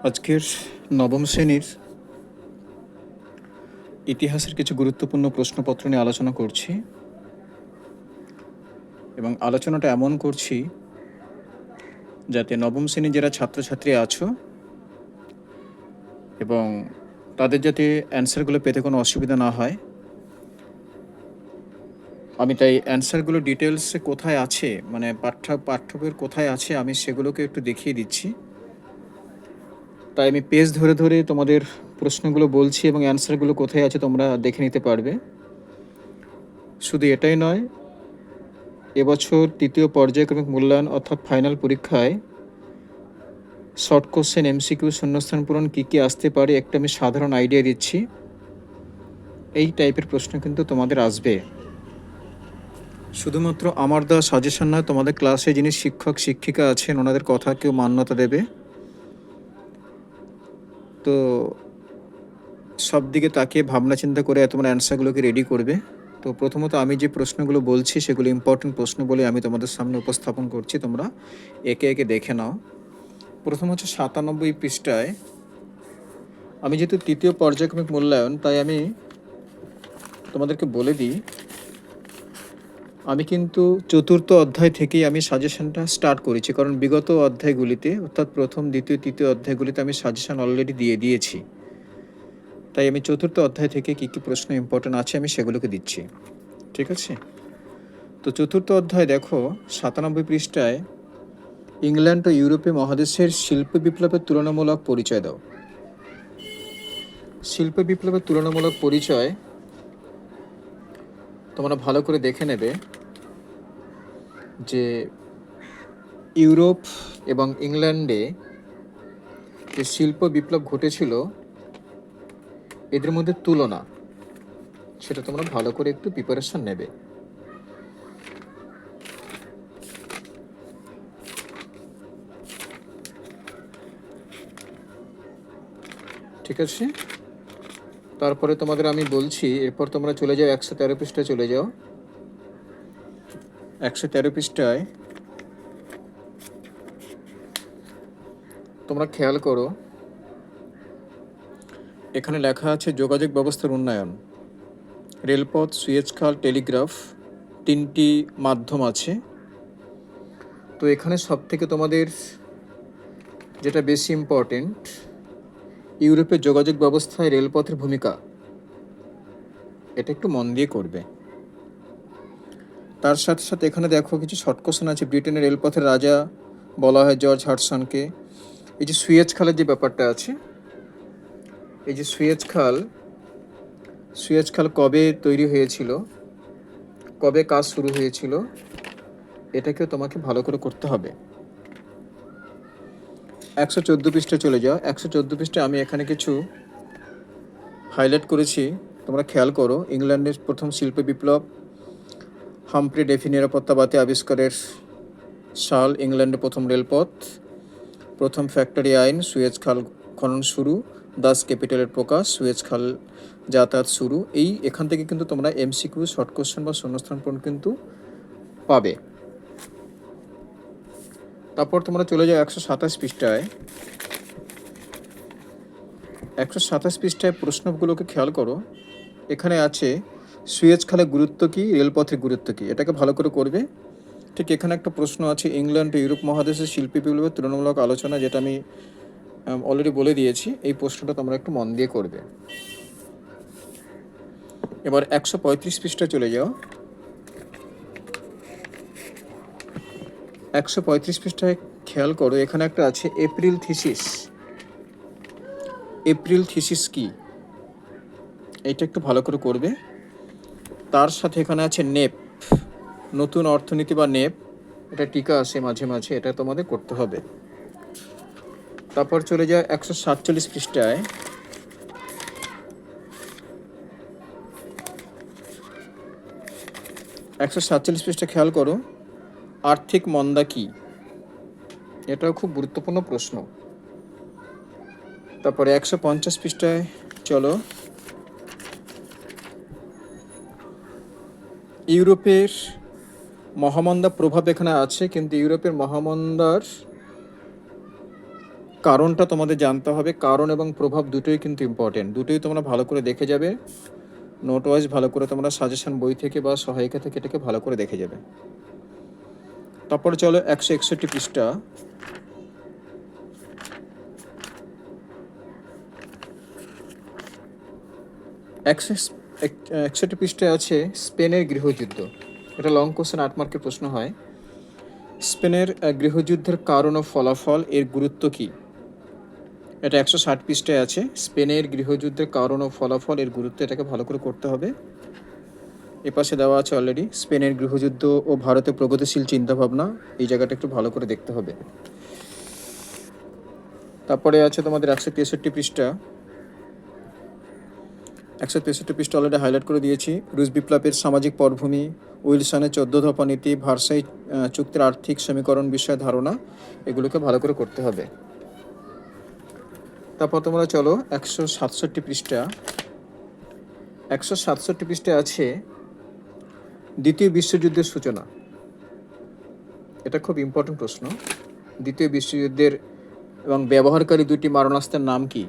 আজকের নবম শ্রেণীর ইতিহাসের কিছু গুরুত্বপূর্ণ প্রশ্নপত্র নিয়ে আলোচনা করছি এবং আলোচনাটা এমন করছি যাতে নবম শ্রেণীর যারা ছাত্রছাত্রী আছো এবং তাদের যাতে অ্যান্সারগুলো পেতে কোনো অসুবিধা না হয়। আমি তাই অ্যান্সারগুলো ডিটেলসে কোথায় আছে, মানে পাঠ্যবইয়ের কোথায় আছে, আমি সেগুলোকে একটু দেখিয়ে দিচ্ছি। তাই আমি পেজ ধরে ধরে তোমাদের প্রশ্নগুলো বলছি এবং অ্যান্সারগুলো কোথায় আছে তোমরা দেখে নিতে পারবে। শুধু এটাই নয়, এবছর তৃতীয় পর্যায়ক্রমিক মূল্যায়ন অর্থাৎ ফাইনাল পরীক্ষায় শর্ট কোশ্চেন, এমসিকিউ, শূন্যস্থান পূরণ কী কী আসতে পারে একটা আমি সাধারণ আইডিয়া দিচ্ছি। এই টাইপের প্রশ্ন কিন্তু তোমাদের আসবে। শুধুমাত্র আমার দেওয়া সাজেশন নয়, তোমাদের ক্লাসে যিনি শিক্ষক শিক্ষিকা আছেন ওনাদের কথা কেউ মান্যতা দেবে। তো সব দিকে তাকিয়ে ভাবনা চিন্তা করে তোমরা অ্যান্সারগুলোকে রেডি করবে। তো প্রথমত আমি যে প্রশ্নগুলো বলছি সেগুলো ইম্পর্টেন্ট প্রশ্ন বলে আমি তোমাদের সামনে উপস্থাপন করছি, তোমরা একে একে দেখে নাও। প্রথম হচ্ছে 97 পৃষ্ঠায়। আমি যেহেতু তৃতীয় পর্যায়ক্রমিক মূল্যায়ন তাই আমি তোমাদেরকে বলে দিই, আমি কিন্তু চতুর্থ অধ্যায় থেকেই আমি সাজেশনটা স্টার্ট করেছি, কারণ বিগত অধ্যায়গুলিতে অর্থাৎ প্রথম, দ্বিতীয়, তৃতীয় অধ্যায়গুলিতে আমি সাজেশন অলরেডি দিয়ে দিয়েছি। তাই আমি চতুর্থ অধ্যায় থেকে কী কী প্রশ্ন ইম্পর্টেন্ট আছে আমি সেগুলোকে দিচ্ছি, ঠিক আছে? তো চতুর্থ অধ্যায় দেখো 97 পৃষ্ঠায়, ইংল্যান্ড ও ইউরোপীয় মহাদেশের শিল্প বিপ্লবের তুলনামূলক পরিচয় দাও। শিল্প বিপ্লবের তুলনামূলক পরিচয় তোমরা ভালো করে দেখে নেবে যে ইউরোপ এবং ইংল্যান্ডে যে শিল্প বিপ্লব ঘটেছিল এদের মধ্যে তুলনা, সেটা তোমরা ভালো করে একটু প্রিপারেশন নেবে। ঠিক আছে, তারপরে তোমাদের আমি বলছি, এরপর তোমরা চলে যাও 113 পৃষ্ঠায় চলে যাও। 113 পৃষ্ঠায় তোমরা খেয়াল করো, এখানে লেখা আছে যোগাযোগ ব্যবস্থার উন্নয়ন, রেলপথ, সুয়েজ খাল, টেলিগ্রাফ, তিনটি মাধ্যম আছে। তো এখানে সব থেকে তোমাদের যেটা বেশি ইম্পর্টেন্ট, ইউরোপের যোগাযোগ ব্যবস্থায় রেলপথের ভূমিকা, এটা একটু মন দিয়ে করবে। তার সাথে সাথে এখানে দেখো কিছু শর্ট কোশ্চেন আছে। ব্রিটেনের রেলপথের রাজা বলা হয় জর্জ হাডসনকে। এই যে সুয়েজ খালের যে ব্যাপারটা আছে, এই যে সুয়েজ খাল কবে তৈরি হয়েছিল, কবে কাজ শুরু হয়েছিল, এটাকেও তোমাকে ভালো করে করতে হবে। 114 পৃষ্ঠায় চলে যাও। 114 পৃষ্ঠায় আমি এখানে কিছু হাইলাইট করেছি, তোমরা খেয়াল করো। ইংল্যান্ডের প্রথম শিল্প বিপ্লব, হামফ্রে ডেভি নিরাপত্তা বাতি আবিষ্কারের সাল, ইংল্যান্ডে প্রথম রেলপথ, প্রথম ফ্যাক্টরি আইন, সুয়েজ খাল খনন শুরু, দাস ক্যাপিটালের প্রকাশ, সুয়েজ খাল যাতায়াত শুরু। এখান থেকে কিন্তু তোমরা এমসিকিউ, শর্ট কোশ্চেন বা শূন্যস্থান পূরণ কিন্তু পাবে। তারপর তোমরা চলে যাও 127 পৃষ্ঠায়। 127 পৃষ্ঠায় প্রশ্নগুলোকে খেয়াল করো। এখানে আছে সুয়েজ খালের গুরুত্ব কী, রেলপথের গুরুত্ব কী, এটাকে ভালো করে করবে। ঠিক এখানে একটা প্রশ্ন আছে, ইংল্যান্ড ও ইউরোপ মহাদেশের শিল্পী বিপ্লবের তুলনামূলক আলোচনা, যেটা আমি অলরেডি বলে দিয়েছি। এই প্রশ্নটা তোমরা একটু মন দিয়ে করবে। এবার 135 পৃষ্ঠায় চলে যাও। 135 পৃষ্ঠায় খেয়াল করো, এখানে একটা আছে এপ্রিল থিসিস। এপ্রিল থিসিস কি, এইটা একটু ভালো করে করবে। তার সাথে এখানে আছে নেপ, নতুন অর্থনীতি বা নেপ, এটা টিকা আসে মাঝে মাঝে, এটা তোমাদের করতে হবে। তারপর চলে যায় 147 পৃষ্ঠায়। 147 পৃষ্ঠা খেয়াল করো, আর্থিক মন্দা কি, এটাও খুব গুরুত্বপূর্ণ প্রশ্ন। তারপরে 150 পৃষ্ঠায় চলো, ইউরোপের মহামন্দা প্রভাব এখানে আছে, কিন্তু ইউরোপের মহামন্দার কারণটা তোমাদের জানতে হবে। কারণ এবং প্রভাব দুটোই কিন্তু ইম্পর্টেন্ট, দুটোই তোমরা ভালো করে দেখে যাবে। নোট ওয়াইজ ভালো করে তোমরা সাজেশন বই থেকে বা সহায়িকা থেকে এটাকে ভালো করে দেখে যাবে। তারপরে চলো 161 পৃষ্ঠা। 161 পৃষ্ঠায় আছে স্পেনের গৃহযুদ্ধ। এটা লং কোশ্চেন, 8 মার্কের প্রশ্ন হয়। স্পেনের গৃহযুদ্ধের কারণ ও ফলাফল, এর গুরুত্ব কী? এটা 160 পৃষ্ঠায় আছে। স্পেনের গৃহযুদ্ধের কারণ ও ফলাফল, এর গুরুত্ব, এটাকে ভালো করে করতে হবে। এপাশে দেওয়া আছে অলরেডি স্পেনের গৃহযুদ্ধ ও ভারতের প্রগতিশীল চিন্তাভাবনা, এই জায়গাটা একটু ভালো করে দেখতে হবে। তারপরে আছে তোমাদের 163 পৃষ্ঠা। 163 পৃষ্ঠা অলরেডি হাইলাইট করে দিয়েছি। রুশ বিপ্লবের সামাজিক পটভূমি, উইলসনের 14 দফা নীতি, ভার্সাই চুক্তির আর্থিক সমীকরণ বিষয়ে ধারণা, এগুলোকে ভালো করে করতে হবে। তারপর তোমরা চলো 167 পৃষ্ঠা। 167 পৃষ্ঠায় আছে দ্বিতীয় বিশ্বযুদ্ধের সূচনা। এটা খুব ইম্পর্টেন্ট প্রশ্ন। দ্বিতীয় বিশ্বযুদ্ধের এবং ব্যবহারকারী দুটি মারণাস্ত্রের নাম কি?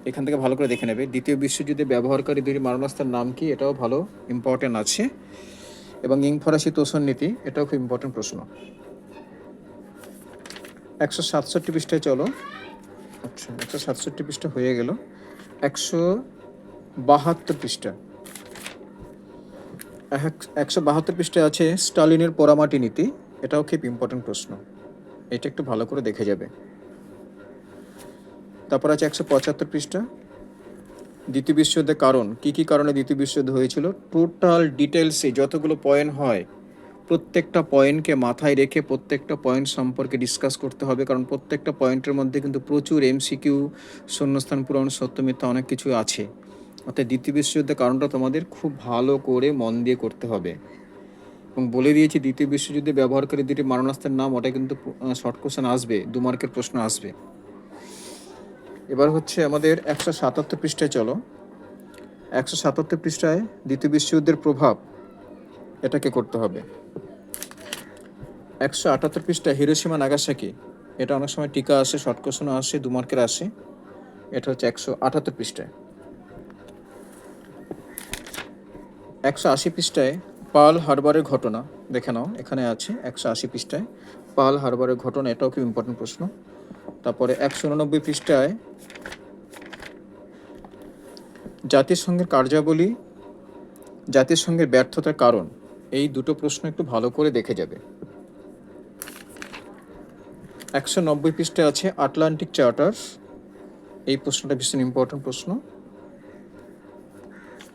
এখান থেকে ভালো করে দেখে নেবে দ্বিতীয় বিশ্বযুদ্ধে ব্যবহারকারী দুটি মারণাস্ত্রের নাম কি, এটাও ভালো ইম্পর্টেন্ট আছে। এবং ইং ফরাসি তোষণ নীতি, এটাও খুব ইম্পর্টেন্ট প্রশ্ন। 167 পৃষ্ঠায় চলো। আচ্ছা, 167 পৃষ্ঠা হয়ে গেল। 172 পৃষ্ঠা। 172 পৃষ্ঠায় আছে স্টালিনের পোড়ামাটি নীতি, এটাও খুব ইম্পর্টেন্ট প্রশ্ন, এটা একটু ভালো করে দেখে যাবে। তারপর আছে 175 পৃষ্ঠা। দ্বিতীয় বিশ্বযুদ্ধের কারণ, কী কী কারণে দ্বিতীয় বিশ্বযুদ্ধ হয়েছিল, টোটাল ডিটেলসে যতগুলো পয়েন্ট হয় প্রত্যেকটা পয়েন্টকে মাথায় রেখে প্রত্যেকটা পয়েন্ট সম্পর্কে ডিসকাস করতে হবে, কারণ প্রত্যেকটা পয়েন্টের মধ্যে কিন্তু প্রচুর এমসিকিউ, শূন্যস্থান পূরণ, সত্য মিথ্যা অনেক কিছু আছে। অর্থাৎ দ্বিতীয় বিশ্বযুদ্ধের কারণটা তোমাদের খুব ভালো করে মন দিয়ে করতে হবে। এবং বলে দিয়েছি দ্বিতীয় বিশ্বযুদ্ধে ব্যবহারকারী দুটি মারণাস্ত্রের নাম, ওটা কিন্তু শর্ট কোশ্চেন আসবে, 2 মার্কের প্রশ্ন আসবে। এবার হচ্ছে আমাদের 177 পৃষ্ঠায় চলো। 177 পৃষ্ঠায় দ্বিতীয় বিশ্বযুদ্ধের প্রভাব, এটাকে করতে হবে। 178 পৃষ্ঠায় হিরোশিমা নাগাসাকি, এটা অনেক সময় টিকা আসে, শর্ট কোশ্চেনও আসে, 2 মার্কের আসে। এটা হচ্ছে 178 পৃষ্ঠায়। 180 পৃষ্ঠায় পার্ল হারবারের ঘটনা, দেখে নাও এখানে আছে 180 পৃষ্ঠায় পার্ল হারবারের ঘটনা, এটাও খুব ইম্পর্টেন্ট প্রশ্ন। তারপরে 189 পৃষ্ঠায় জাতিসংঘের কার্যাবলী, জাতিসংঘের ব্যর্থতার কারণ, এই দুটো প্রশ্ন একটু ভালো করে দেখে যাবে। 190 পৃষ্ঠায় আছে আটলান্টিক চার্টার, এই প্রশ্নটা ভীষণ ইম্পর্টেন্ট প্রশ্ন।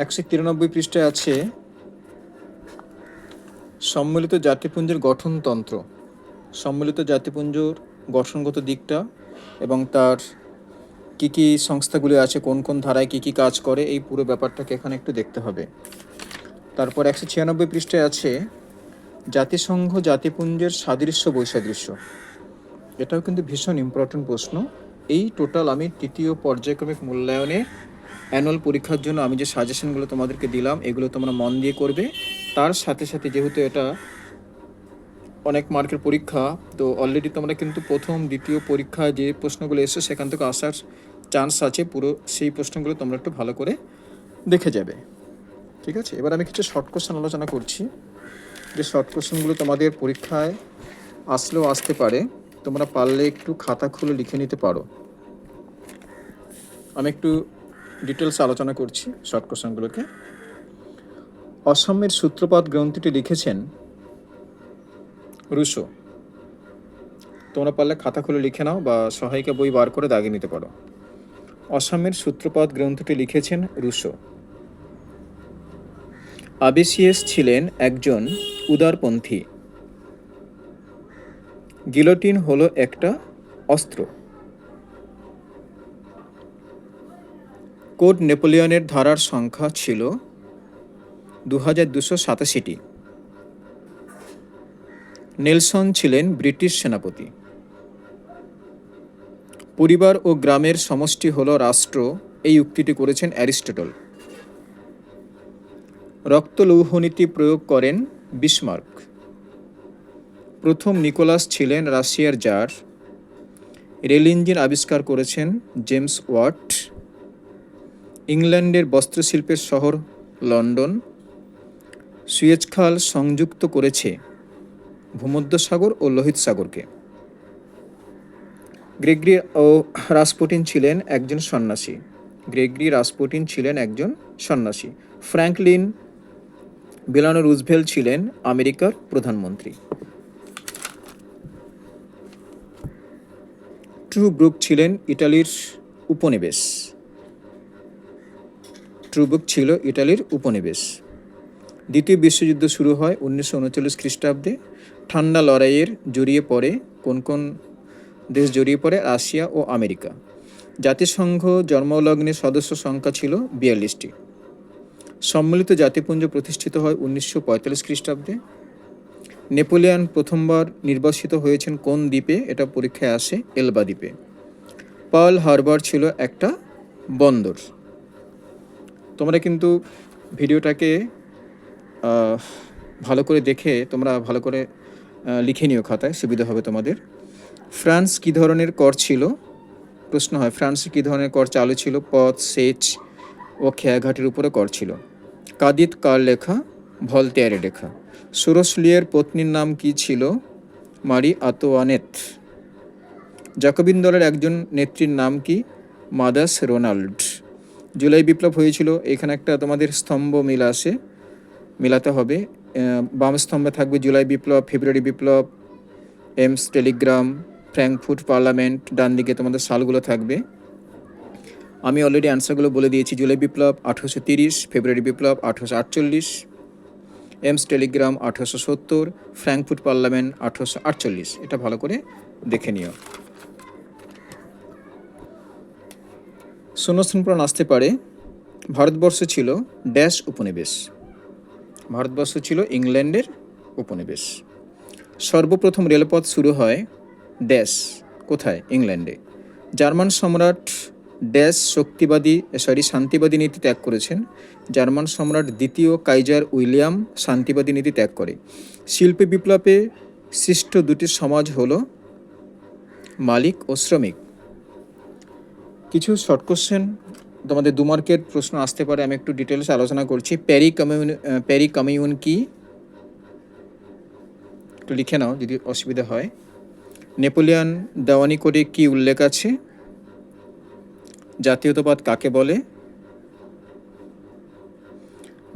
193 পৃষ্ঠায় আছে সম্মিলিত জাতিপুঞ্জের গঠনতন্ত্র, সম্মিলিত জাতিপুঞ্জর গঠনগত দিকটা এবং তার কী কী সংস্থাগুলি আছে, কোন কোন ধারায় কী কী কাজ করে, এই পুরো ব্যাপারটাকে এখানে একটু দেখতে হবে। তারপর 196 পৃষ্ঠায় আছে জাতিসংঘ জাতিপুঞ্জের সাদৃশ্য বৈসাদৃশ্য, এটাও কিন্তু ভীষণ ইম্পর্টেন্ট প্রশ্ন। এই টোটাল আমি তৃতীয় পর্যায়ক্রমিক মূল্যায়নে অ্যানুয়াল পরীক্ষার জন্য আমি যে সাজেশনগুলো তোমাদেরকে দিলাম, এগুলো তোমরা মন দিয়ে করবে। তার সাথে সাথে যেহেতু এটা অনেক মার্কের পরীক্ষা, তো অলরেডি তোমরা কিন্তু প্রথম দ্বিতীয় পরীক্ষায় যে প্রশ্নগুলো এসে সেখান থেকে আসার চান্স আছে, পুরো সেই প্রশ্নগুলো তোমরা একটু ভালো করে দেখে যাবে। ঠিক আছে, এবার আমি কিছু শর্ট কোশ্চেন আলোচনা করছি, যে শর্ট কোশ্চেনগুলো তোমাদের পরীক্ষায় আসলেও আসতে পারে, তোমরা পারলে একটু খাতা খুলে লিখে নিতে পারো। আমি একটু ডিটেলস আলোচনা করছি শর্ট কোশ্চেনগুলোকে। অসাম্যের সূত্রপাত গ্রন্থিটি লিখেছেন রুশো, তোমরা পারলে খাতা খুলে লিখে নাও বা সহায়িকা বই বার করে দাগিয়ে নিতে পারো। অসাম্যের সূত্রপাত গ্রন্থটি লিখেছেন রুশো। আবেসিয়াস ছিলেন একজন উদারপন্থী। গিলোটিন হলো একটা অস্ত্র। কোড নেপোলিয়নের ধারার সংখ্যা ছিল 2287টি। নেলসন ছিলেন ব্রিটিশ সেনাপতি। পরিবার ও গ্রামের সমষ্টি হলো রাষ্ট্র, এই উক্তিটি করেছেন অ্যারিস্টটল। রক্তলৌহনীতি প্রয়োগ করেন বিসমার্ক। প্রথম নিকোলাস ছিলেন রাশিয়ার জার। রেল ইঞ্জিন আবিষ্কার করেছেন জেমস ওয়াট। ইংল্যান্ডের বস্ত্রশিল্পের শহর লন্ডন। সুয়েজ খাল সংযুক্ত করেছে ভূমধ্যসাগর ও লোহিত সাগরকে। গ্রেগরি ও রাসপুটিন ছিলেন একজন সন্ন্যাসী। গ্রেগরি রাসপুটিন ছিলেন একজন সন্ন্যাসী। ফ্র্যাঙ্কলিন ডেলানো রুজভেল্ট ছিলেন আমেরিকার প্রধানমন্ত্রী। ট্রুব্রুক ছিলেন ইটালির উপনিবেশ। ট্রুব্রুক ছিল ইটালির উপনিবেশ। দ্বিতীয় বিশ্বযুদ্ধ শুরু হয় 1939 খ্রিস্টাব্দে। ঠান্ডা লড়াইয়ের জড়িয়ে পড়ে কোন কোন দেশ জড়িয়ে পড়ে? রাশিয়া ও আমেরিকা। জাতিসংঘ জন্মলগ্নে সদস্য সংখ্যা ছিল 42টি। সম্মিলিত জাতিপুঞ্জ প্রতিষ্ঠিত হয় 1945 খ্রিস্টাব্দে। নেপোলিয়ন প্রথমবার নির্বাসিত হয়েছেন কোন দ্বীপে? এটা পরীক্ষায় আসে, এলবা দ্বীপে। পার্ল হারবার ছিল একটা বন্দর। তোমরা কিন্তু ভিডিওটাকে ভালো করে দেখে তোমরা ভালো করে লিখে নিও খাতায়, সুবিধা হবে তোমাদের। ফ্রান্স কী ধরনের কর ছিল? প্রশ্ন হয়, ফ্রান্সে কী ধরনের কর চালু ছিল? পথ, সেচ ও খেয়াঘাটের উপরে কর ছিল। কাদিত কার লেখা? ভলতেয়ারের লেখা। সোরসলিয়ের পত্নীর নাম কি ছিল? মারি আতোয়ানেত। জাকোবিন দলের একজন নেত্রীর নাম কি? মাদাস রোনাল্ড। জুলাই বিপ্লব হয়েছিল, এখানে একটা তোমাদের স্তম্ভ মিলাতে হবে। বাম স্তম্ভে থাকবে জুলাই বিপ্লব, ফেব্রুয়ারি বিপ্লব, এমস টেলিগ্রাম, ফ্র্যাঙ্কফুর্ট পার্লামেন্ট। ডান দিকে তোমাদের সালগুলো থাকবে। আমি অলরেডি অ্যান্সারগুলো বলে দিয়েছি। জুলাই বিপ্লব 1830, ফেব্রুয়ারি বিপ্লব 1848, এমস টেলিগ্রাম 1870, ফ্র্যাঙ্কফুর্ট পার্লামেন্ট 1848। এটা ভালো করে দেখে নিও। শূন্যস্থান পূরণ আসতে পারে। ভারতবর্ষ ছিল ড্যাশ উপনিবেশ। ভারতবর্ষ ছিল ইংল্যান্ডের উপনিবেশ। সর্বপ্রথম রেলপথ শুরু হয় ড্যাশ, কোথায়? ইংল্যান্ডে। জার্মান সম্রাট ড্যাশ শান্তিবাদী নীতি ত্যাগ করেছেন। জার্মান সম্রাট দ্বিতীয় কাইজার উইলিয়াম শান্তিবাদী নীতি ত্যাগ করে। শিল্পী বিপ্লবে সৃষ্ট দুটি সমাজ হলো মালিক ও শ্রমিক। কিছু শর্ট কোশ্চেন তোমাদের 2 মার্কের প্রশ্ন আসতে পারে, আমি একটু ডিটেলসে আলোচনা করছি। প্যারি কমিউন কি? একটু লিখে নাও যদি অসুবিধা হয়। নেপোলিয়ন দেওয়ানি কোডে কি উল্লেখ আছে? জাতীয়তাবাদ কাকে বলে?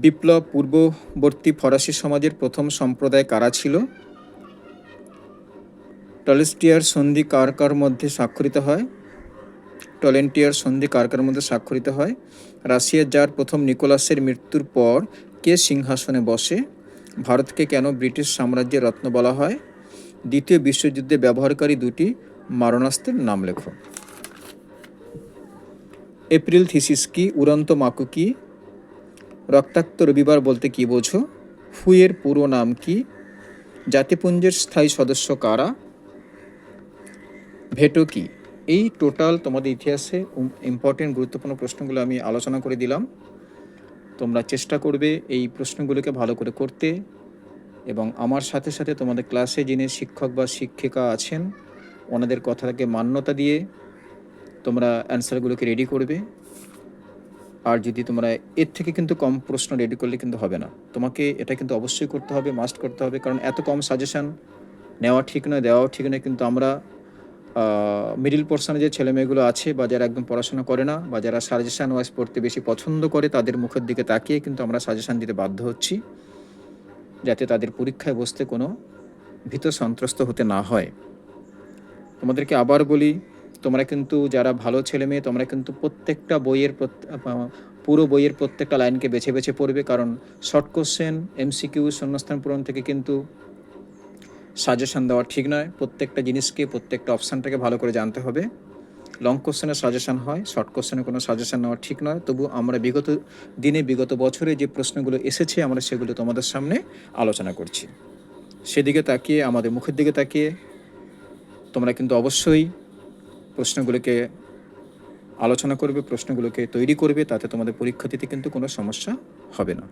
বিপ্লব পূর্ববর্তী ফরাসি সমাজের প্রথম সম্প্রদায় কারা ছিল? টলেস্টিয়ার সন্ধি কার কার মধ্যে স্বাক্ষরিত হয়? টলেন্টিয়ার সন্ধি কার কার মধ্যে স্বাক্ষরিত হয়? রাশিয়ার জার প্রথম নিকোলাসের মৃত্যুর পর কে সিংহাসনে বসে? ভারতকে কেন ব্রিটিশ সাম্রাজ্যের রত্ন বলা হয়? দ্বিতীয় বিশ্বযুদ্ধে ব্যবহারকারী দুটি মারণাস্ত্রের নাম লেখো। এপ্রিল থিসিস কি? উড়ন্ত মাকু কি? রক্তাক্ত রবিবার বলতে কি বোঝো? হুইয়ের পুরো নাম কি? জাতিপুঞ্জের স্থায়ী সদস্য কারা? ভেটো কি? এই টোটাল তোমাদের ইতিহাসে ইম্পর্টেন্ট গুরুত্বপূর্ণ প্রশ্নগুলো আমি আলোচনা করে দিলাম। তোমরা চেষ্টা করবে এই প্রশ্নগুলোকে ভালো করে করতে, এবং আমার সাথে সাথে তোমাদের ক্লাসে যিনি শিক্ষক বা শিক্ষিকা আছেন ওনাদের কথাকে মান্যতা দিয়ে তোমরা অ্যান্সারগুলোকে রেডি করবে। আর যদি তোমরা এর থেকে কিন্তু কম প্রশ্ন রেডি করলে কিন্তু হবে না। তোমাকে এটা কিন্তু অবশ্যই করতে হবে, মাস্ট করতে হবে, কারণ এত কম সাজেশান নেওয়া ঠিক নয়, দেওয়াও ঠিক নয়। কিন্তু আমরা মিডিল পোর্শনে যে ছেলেমেয়েগুলো আছে বা যারা একদম পড়াশোনা করে না বা যারা সাজেশান ওয়াইজ পড়তে বেশি পছন্দ করে তাদের মুখের দিকে তাকিয়ে কিন্তু আমরা সাজেশান দিতে বাধ্য হচ্ছি, যাতে তাদের পরীক্ষায় বসতে কোনো ভীত সন্ত্রস্ত হতে না হয়। তোমাদেরকে আবার বলি, তোমরা কিন্তু যারা ভালো ছেলে মেয়ে তোমরা কিন্তু প্রত্যেকটা বইয়ের পুরো বইয়ের প্রত্যেকটা লাইনকে বেছে বেছে পড়বে, কারণ শর্ট কোশ্চেন, এমসিকিউ, শূন্যস্থান পূরণ থেকে কিন্তু সাজেশান দেওয়া ঠিক নয়। প্রত্যেকটা জিনিসকে, প্রত্যেকটা অপশানটাকে ভালো করে জানতে হবে। লং কোশ্চেনের সাজেশান হয়, শর্ট কোশ্চেনে কোনো সাজেশান নেওয়া ঠিক নয়। তবু আমরা বিগত দিনে, বিগত বছরে যে প্রশ্নগুলো এসেছে আমরা সেগুলো তোমাদের সামনে আলোচনা করছি। সেদিকে তাকিয়ে, আমাদের মুখের দিকে তাকিয়ে তোমরা কিন্তু অবশ্যই প্রশ্নগুলোকে আলোচনা করবে, প্রশ্নগুলোকে তৈরি করবে, তাতে তোমাদের পরীক্ষা দিতে কিন্তু কোনো সমস্যা হবে না।